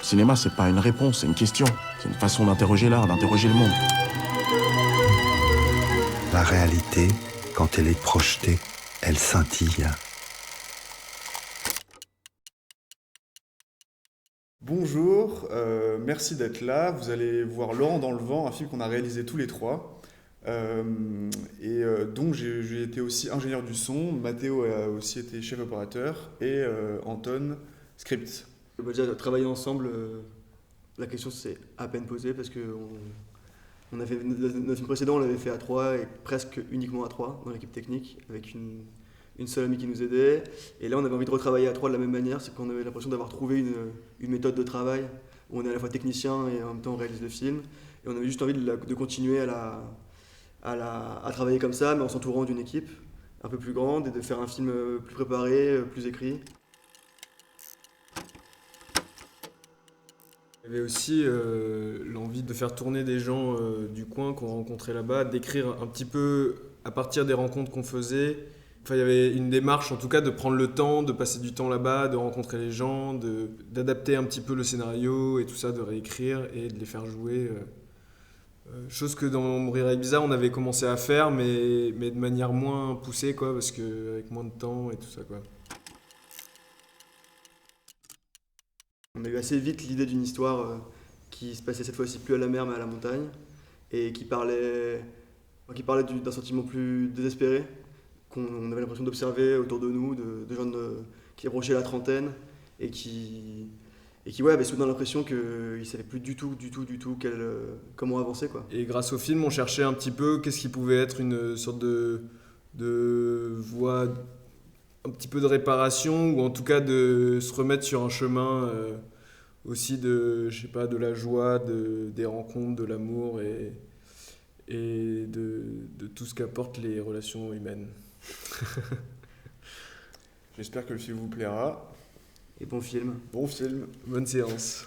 Le cinéma, c'est pas une réponse, c'est une question. C'est une façon d'interroger l'art, d'interroger le monde. La réalité, quand elle est projetée, elle scintille. Bonjour, merci d'être là. Vous allez voir Laurent dans le vent, un film qu'on a réalisé tous les trois. Donc j'ai été aussi ingénieur du son, Mathéo a aussi été chef opérateur et Anton script. Déjà, travailler ensemble, la question s'est à peine posée parce que on a fait, notre film précédent, on l'avait fait à 3 et presque uniquement à 3 dans l'équipe technique avec une seule amie qui nous aidait. Et là, on avait envie de retravailler à 3 de la même manière, c'est qu'on avait l'impression d'avoir trouvé une méthode de travail où on est à la fois technicien et en même temps on réalise le film. Et on avait juste envie de continuer à travailler comme ça, mais en s'entourant d'une équipe un peu plus grande et de faire un film plus préparé, plus écrit. Il y avait aussi l'envie de faire tourner des gens du coin qu'on rencontrait là-bas, d'écrire un petit peu à partir des rencontres qu'on faisait. Enfin, il y avait une démarche, en tout cas, de prendre le temps, de passer du temps là-bas, de rencontrer les gens, d'adapter un petit peu le scénario et tout ça, de réécrire et de les faire jouer. Chose que dans Mourir avec Bizarre, on avait commencé à faire, mais de manière moins poussée, quoi, parce qu'avec moins de temps et tout ça, quoi. On a eu assez vite l'idée d'une histoire qui se passait cette fois-ci plus à la mer mais à la montagne et qui parlait d'un sentiment plus désespéré qu'on avait l'impression d'observer autour de nous, de gens qui approchaient la trentaine et qui ouais, avaient soudain l'impression qu'ils ne savaient plus du tout comment avancer, quoi. Et grâce au film, on cherchait un petit peu qu'est-ce qui pouvait être une sorte de voie, un petit peu de réparation, ou en tout cas de se remettre sur un chemin aussi je sais pas, de la joie, des rencontres, de l'amour et de tout ce qu'apportent les relations humaines. J'espère que le film vous plaira. Et bon film. Bon film. Bonne séance.